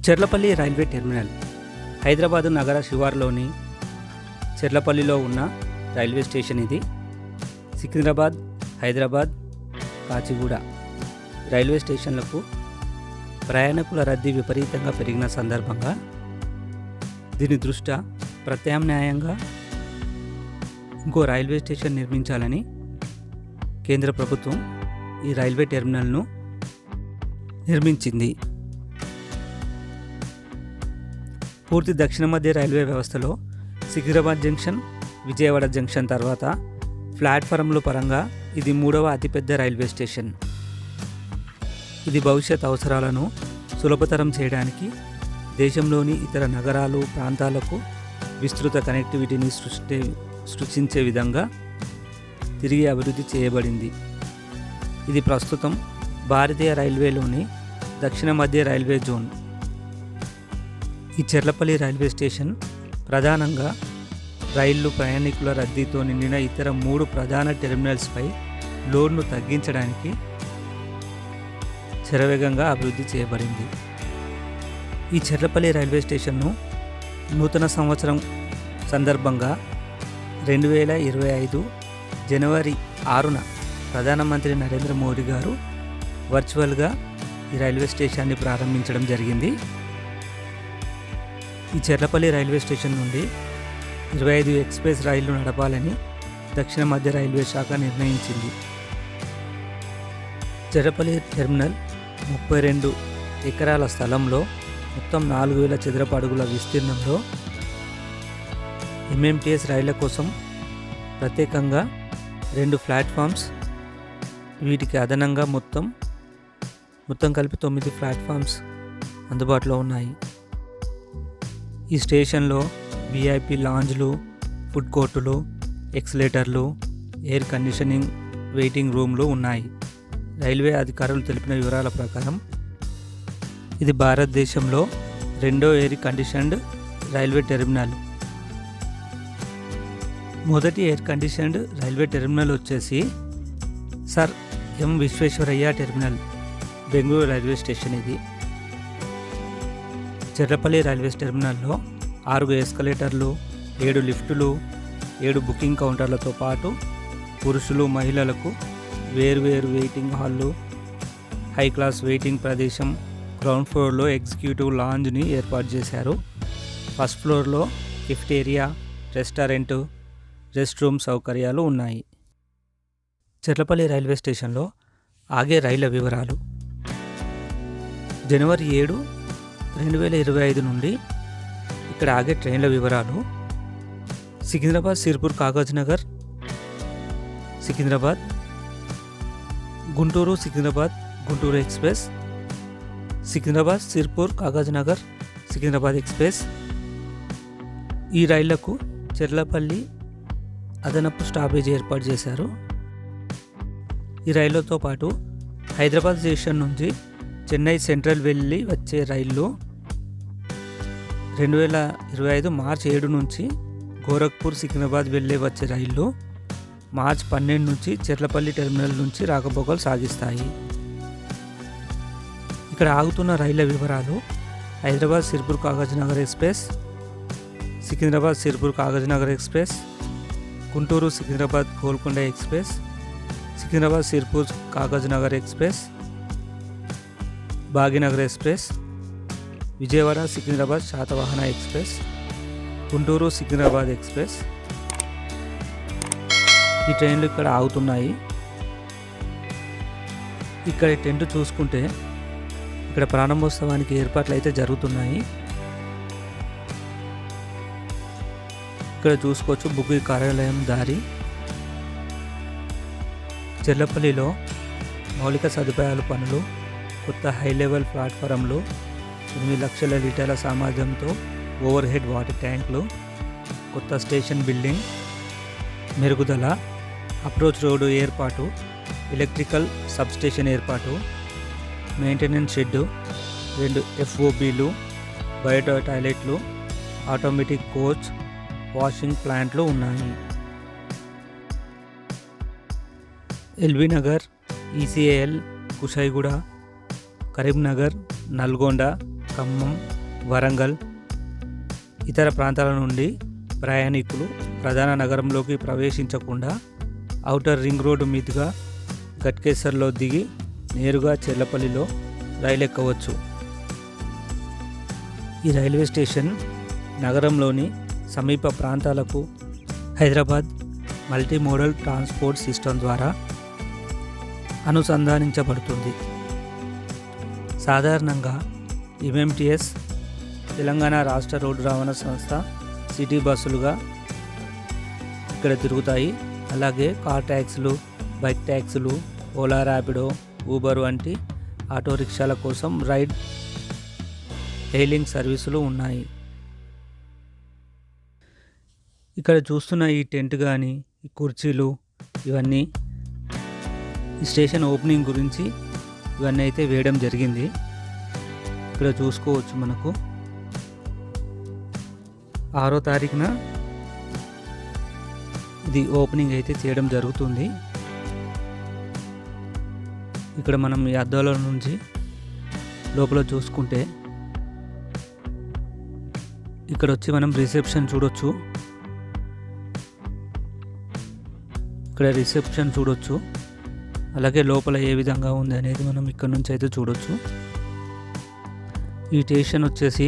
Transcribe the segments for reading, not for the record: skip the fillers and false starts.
Cherlapally railway terminal Hyderabad నగర శివారులోని చెర్లపల్లిలో ఉన్న రైల్వే స్టేషన్ ఇది. సికింద్రాబాద్, హైదరాబాద్, కాచిగూడ రైల్వే స్టేషన్లకు ప్రయాణికుల రద్దీ విపరీతంగా పెరిగిన సందర్భంగా దీని దృష్ట్యా ప్రత్యామ్నాయంగా ఇంకో రైల్వే స్టేషన్ నిర్మించాలని కేంద్ర ప్రభుత్వం ఈ రైల్వే టెర్మినల్ను నిర్మించింది. పూర్తి దక్షిణ మధ్య రైల్వే వ్యవస్థలో సికింద్రాబాద్ జంక్షన్, విజయవాడ జంక్షన్ తర్వాత ప్లాట్ఫారంల పరంగా ఇది 3వ అతిపెద్ద రైల్వే స్టేషన్. ఇది భవిష్యత్ అవసరాలను సులభతరం చేయడానికి దేశంలోని ఇతర నగరాలు, ప్రాంతాలకు విస్తృత కనెక్టివిటీని సృష్టించే విధంగా తిరిగి అభివృద్ధి చేయబడింది. ఇది ప్రస్తుతం భారతీయ రైల్వేలోని దక్షిణ మధ్య రైల్వే జోన్. ఈ చెర్లపల్లి రైల్వే స్టేషన్ ప్రధానంగా రైళ్లు, ప్రయాణికుల రద్దీతో నిండిన ఇతర 3 ప్రధాన టెర్మినల్స్పై లోడ్ను తగ్గించడానికి శరవేగంగా అభివృద్ధి చేయబడింది. ఈ చెర్లపల్లి రైల్వే స్టేషన్ను నూతన సంవత్సరం సందర్భంగా 2025 జనవరి 6న ప్రధానమంత్రి నరేంద్ర మోడీ గారు వర్చువల్గా ఈ రైల్వే స్టేషన్ని ప్రారంభించడం జరిగింది. ఈ చెర్లపల్లి రైల్వే స్టేషన్ నుండి 25 ఎక్స్ప్రెస్ రైళ్లు నడపాలని దక్షిణ మధ్య రైల్వే శాఖ నిర్ణయించింది. చెర్లపల్లి టెర్మినల్ 32 ఎకరాల స్థలంలో మొత్తం 4000 చదరపు అడుగుల విస్తీర్ణంలో ఎంఎంటీఎస్ రైళ్ల కోసం ప్రత్యేకంగా 2 ప్లాట్ఫామ్స్, వీటికి అదనంగా మొత్తం కలిపి 9 ప్లాట్ఫామ్స్ అందుబాటులో ఉన్నాయి. ఈ స్టేషన్లో విఐపి లాంజ్లు, ఫుడ్ కోర్టులు, ఎక్స్లేటర్లు, ఎయిర్ కండిషనింగ్, వెయిటింగ్ రూమ్లు ఉన్నాయి. రైల్వే అధికారులు తెలిపిన వివరాల ప్రకారం ఇది భారతదేశంలో 2వ ఎయిర్ కండిషన్డ్ రైల్వే టెర్మినల్. మొదటి ఎయిర్ కండిషన్డ్ రైల్వే టెర్మినల్ వచ్చేసి sir M Visvesvaraya terminal, Bengaluru railway station. ఇది చెర్లపల్లి రైల్వే టెర్మినల్లో 6 ఎస్కలేటర్లు, 7 లిఫ్టులు, 7 బుకింగ్ కౌంటర్లతో పాటు పురుషులు, మహిళలకు వేర్వేరు వెయిటింగ్ హాళ్ళు, హై క్లాస్ వెయిటింగ్ ప్రదేశం, గ్రౌండ్ ఫ్లోర్లో ఎగ్జిక్యూటివ్ లాంజ్ని ఏర్పాటు చేశారు. ఫస్ట్ ఫ్లోర్లో కెఫ్టేరియా, రెస్టారెంట్, రెస్ట్ రూమ్ సౌకర్యాలు ఉన్నాయి. చెర్లపల్లి రైల్వే స్టేషన్లో ఆగే రైళ్ల వివరాలు. జనవరి 7, 2025 నుండి ఇక్కడ ఆగే ట్రైన్ల వివరాలు. Secunderabad Sirpur Kagaz Nagar, Secunderabad, Guntur Secunderabad Guntur express, Secunderabad Sirpur Kagaz Nagar Secunderabad express. ఈ రైళ్లకు చెర్లపల్లి అదనపు స్టాపేజ్ ఏర్పాటు చేశారు. ఈ రైళ్లతో పాటు హైదరాబాద్ స్టేషన్ నుంచి చెన్నై సెంట్రల్ వెళ్ళి వచ్చే రైళ్ళు 2025 మార్చి 7 నుంచి గోరఖ్పూర్ సికింద్రాబాద్ వెళ్ళే వచ్చే రైళ్ళు మార్చి 12 నుంచి చెర్లపల్లి టెర్మినల్ నుంచి రాకపోకలు సాగిస్తాయి. ఇక్కడ ఆగుతున్న రైళ్ల వివరాలు: Hyderabad Sirpur Kagaz Nagar express, Secunderabad Sirpur Kagaz Nagar express, Guntur Secunderabad Golconda express, Secunderabad Sirpur Kagaz Nagar express, Bhagyanagar express, Vijayawada Secunderabad Satavahana express, Guntur Secunderabad express. ఈ ట్రైన్లు ఇక్కడ ఆగుతున్నాయి. ఇక్కడ టెంట్ చూసుకుంటే ఇక్కడ ప్రారంభోత్సవానికి ఏర్పాట్లు అయితే జరుగుతున్నాయి. ఇక్కడ చూసుకోవచ్చు బుకింగ్ కార్యాలయం దారి. చెర్లపల్లిలో మౌలిక సదుపాయాల పనులు, కొత్త హై లెవెల్ ప్లాట్ఫారంలు, 8 లక్షల లీటర్ల సామర్థ్యంతో ఓవర్ హెడ్ వాటర్ ట్యాంకులు, కొత్త స్టేషన్ బిల్డింగ్ మెరుగుదల, అప్రోచ్ రోడ్డు ఏర్పాటు, ఎలక్ట్రికల్ సబ్స్టేషన్ ఏర్పాటు, మెయింటెనెన్స్ షెడ్డు, 2 FOBలు, బయట టాయిలెట్లు, ఆటోమేటిక్ కోచ్, వాషింగ్ ప్లాంట్లు ఉన్నాయి. ఎల్బీ నగర్, ఈసీఏఎల్, కుషాయిగూడ, కరీంనగర్, నల్గొండ, ఖమ్మం, వరంగల్, ఇతర ప్రాంతాల నుండి ప్రయాణికులు ప్రధాన నగరంలోకి ప్రవేశించకుండా ఔటర్ రింగ్ రోడ్డు మీదుగా గట్కేసర్లో దిగి నేరుగా చెర్లపల్లిలో రైలు ఎక్కవచ్చు. ఈ రైల్వే స్టేషన్ నగరంలోని సమీప ప్రాంతాలకు Hyderabad multi modal transport system ద్వారా అనుసంధానించబడుతుంది. సాధారణంగా ఎంఎంటీఎస్, తెలంగాణ రాష్ట్ర రోడ్డు రవాణా సంస్థ సిటీ బస్సులుగా ఇక్కడ తిరుగుతాయి. అలాగే కార్ ట్యాక్సీలు, బైక్ ట్యాక్సీలు, ఓలా, ర్యాపిడో, ఊబర్ వంటి ఆటో రిక్షాల కోసం రైడ్ హెయిలింగ్ సర్వీసులు ఉన్నాయి. ఇక్కడ చూస్తున్న ఈ టెంట్ కానీ, ఈ కుర్చీలు, ఇవన్నీ ఈ స్టేషన్ ఓపెనింగ్ గురించి ఇవన్నీ అయితే వేయడం జరిగింది. ఇక్కడ చూసుకోవచ్చు, మనకు 6వ తారీఖున ఇది ఓపెనింగ్ అయితే చేయడం జరుగుతుంది. ఇక్కడ మనం ఈ అద్దాల నుంచి లోపల చూసుకుంటే ఇక్కడ వచ్చి మనం రిసెప్షన్ చూడొచ్చు. ఇక్కడ రిసెప్షన్ చూడొచ్చు. అలాగే లోపల ఏ విధంగా ఉంది అనేది మనం ఇక్కడ నుంచి అయితే చూడొచ్చు. ఈ స్టేషన్ వచ్చేసి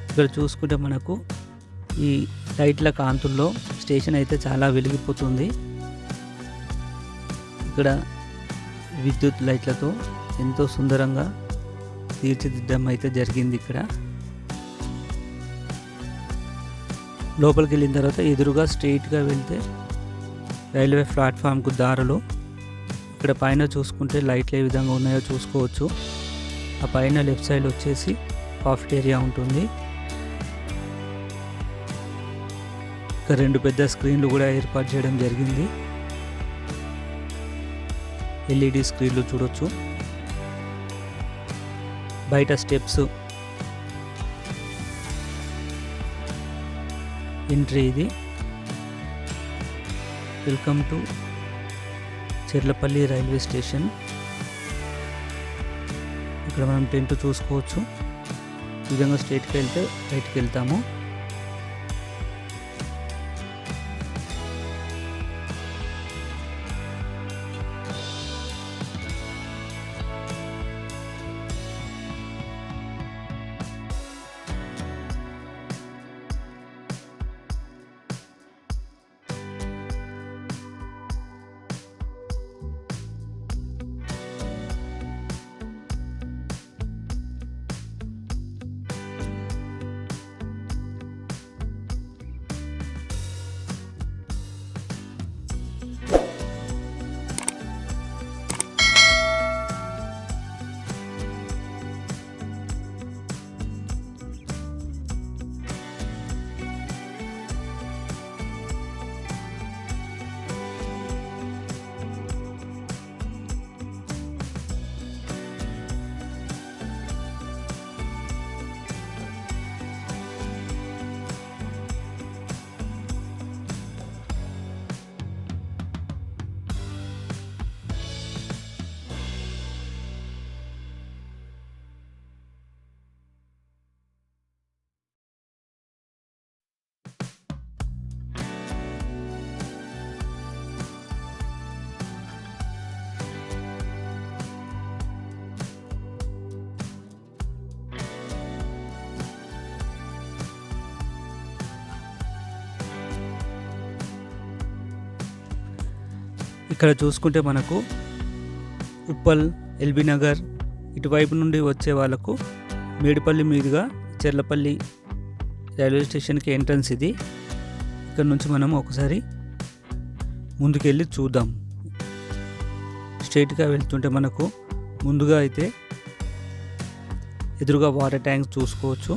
ఇక్కడ చూసుకుంటే మనకు ఈ లైట్ల కాంతుల్లో స్టేషన్ అయితే చాలా వెలిగిపోతుంది. ఇక్కడ విద్యుత్ లైట్లతో ఎంతో సుందరంగా తీర్చిదిద్దడం అయితే జరిగింది. ఇక్కడ లోపలికి వెళ్ళిన తర్వాత ఎదురుగా స్ట్రెయిట్గా వెళ్తే రైల్వే ప్లాట్ఫామ్కు దారులు. ఇక్కడ పైన చూసుకుంటే లైట్లు ఏ విధంగా ఉన్నాయో చూసుకోవచ్చు. ఆ పైన లెఫ్ట్ సైడ్ వచ్చేసి కాఫెటేరియా ఉంటుంది. ఇక్కడ 2 పెద్ద స్క్రీన్లు కూడా ఏర్పాటు చేయడం జరిగింది. ఎల్ఈడి స్క్రీన్లు చూడొచ్చు. బయట స్టెప్స్, ఎంట్రీ ఇది. Welcome to Cherlapalli railway station. ఇక్కడ మనం టెంట్ చూసుకోవచ్చు. ఈ విధంగా స్ట్రైట్కి వెళ్తే రైట్కి వెళ్తాము. ఇక్కడ చూసుకుంటే మనకు ఉప్పల్, ఎల్బీ నగర్ ఇటువైపు నుండి వచ్చే వాళ్ళకు మేడిపల్లి మీదుగా చెర్లపల్లి రైల్వే స్టేషన్కి ఎంట్రన్స్ ఇది. ఇక్కడ నుంచి మనం ఒకసారి ముందుకెళ్ళి చూద్దాం. స్ట్రైట్గా వెళ్తుంటే మనకు ముందుగా అయితే ఎదురుగా వాటర్ ట్యాంక్స్ చూసుకోవచ్చు.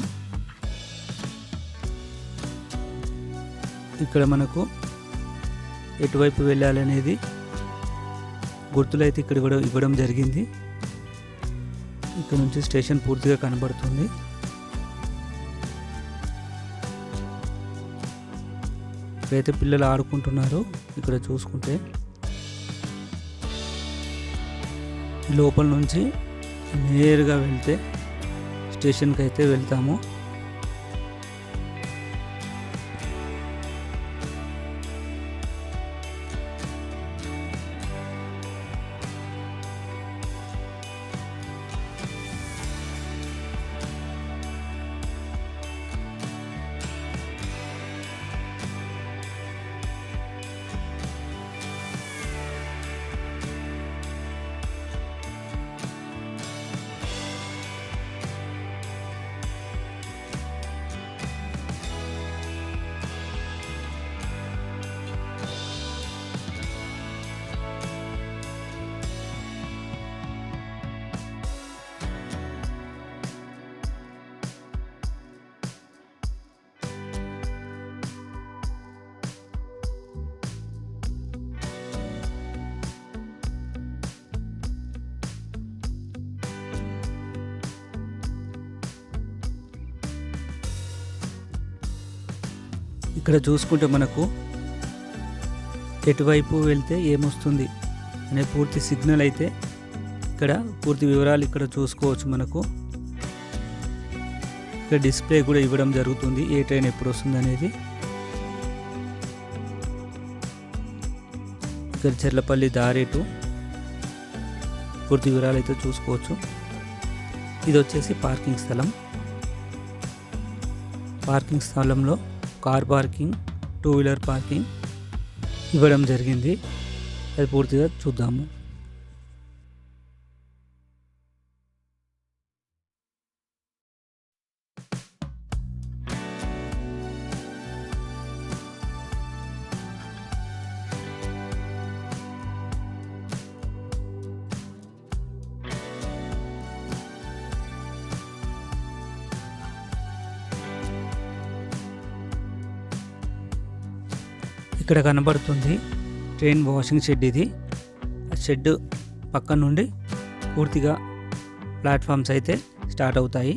ఇక్కడ మనకు ఎటువైపు వెళ్ళాలనేది గుర్తులు అయితే ఇక్కడ కూడా ఇవ్వడం జరిగింది. ఇక్కడ నుంచి స్టేషన్ పూర్తిగా కనబడుతుంది. ఇక్కడైతే పిల్లలు ఆడుకుంటున్నారు. ఇక్కడ చూసుకుంటే లోపల నుంచి నేరుగా వెళ్తే స్టేషన్కి అయితే వెళ్తాము. ఇక్కడ చూసుకుంటే మనకు ఎటువైపు వెళ్తే ఏమొస్తుంది అనే పూర్తి సిగ్నల్ అయితే ఇక్కడ పూర్తి వివరాలు ఇక్కడ చూసుకోవచ్చు. మనకు ఇక్కడ డిస్ప్లే కూడా ఇవ్వడం జరుగుతుంది, ఏ ట్రైన్ ఎప్పుడు వస్తుంది అనేది. ఇక్కడ చెర్లపల్లి దారేటు పూర్తి వివరాలు అయితే చూసుకోవచ్చు. ఇది వచ్చేసి పార్కింగ్ స్థలం. పార్కింగ్ స్థలంలో కార్ పార్కింగ్, 2 వీలర్ పార్కింగ్ ఇవ్వడం జరిగింది. అది పూర్తిగా చూద్దాము. ఇక్కడ కనబడుతుంది ట్రైన్ వాషింగ్ షెడ్. ఇది ఆ షెడ్ పక్క నుండి పూర్తిగా ప్లాట్ఫామ్స్ అయితే స్టార్ట్ అవుతాయి.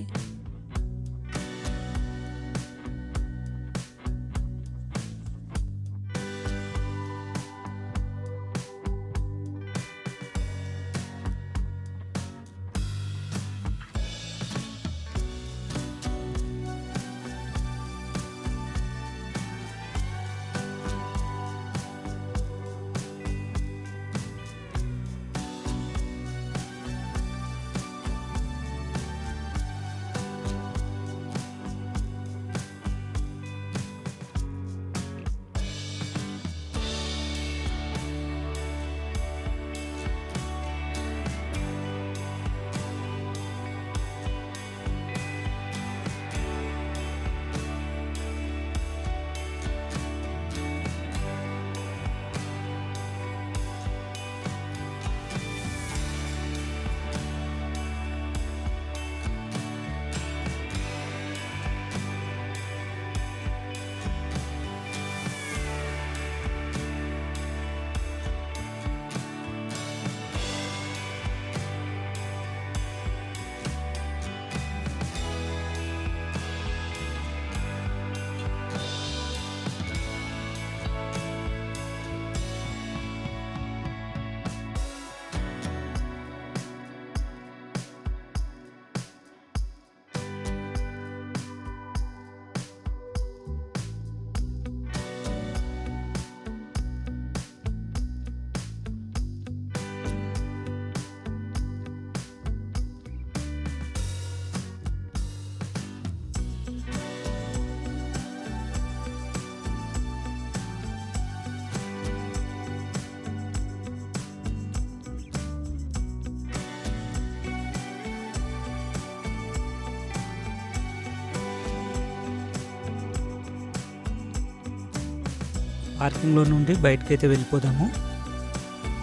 పార్కింగ్లో నుండి బయటకు అయితే వెళ్ళిపోదాము.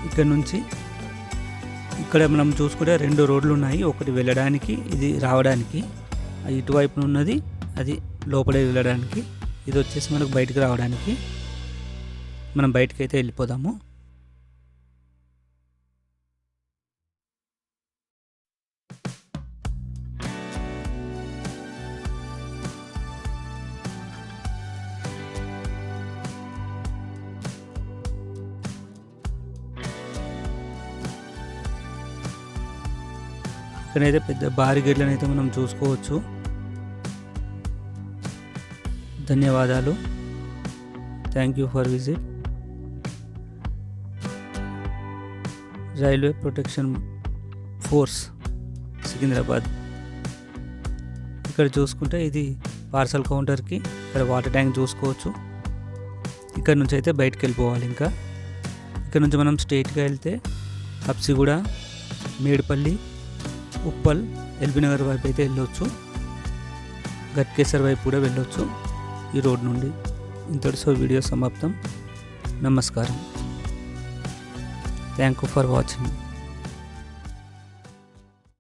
ఇక్కడ నుంచి ఇక్కడ మనం చూసుకుంటే 2 రోడ్లు ఉన్నాయి. ఒకటి వెళ్ళడానికి, ఇది రావడానికి. ఇటువైపున ఉన్నది అది లోపలే వెళ్ళడానికి, ఇది వచ్చేసి మనకు బయటకు రావడానికి. మనం బయటకు అయితే వెళ్ళిపోదాము. ఇక్కడైతే పెద్ద భారీ గేట్లను అయితే మనం చూసుకోవచ్చు. ధన్యవాదాలు. Thank you for visit. Railway protection force Secunderabad. ఇక్కడ చూసుకుంటే ఇది పార్సల్ కౌంటర్కి, ఇక్కడ వాటర్ ట్యాంక్ చూసుకోవచ్చు. ఇక్కడ నుంచి అయితే బయటకు వెళ్ళిపోవాలి. ఇంకా ఇక్కడ నుంచి మనం స్ట్రైట్గా వెళ్తే హబ్సిగూడ, మేడిపల్లి, ఉప్పల్, ఎల్బీనగర్ వైపు అయితే వెళ్ళొచ్చు. గట్కేసర్ వైపు కూడా వెళ్ళొచ్చు ఈ రోడ్ నుండి. ఇంతటితో వీడియో సమాప్తం. నమస్కారం. Thank you for watching.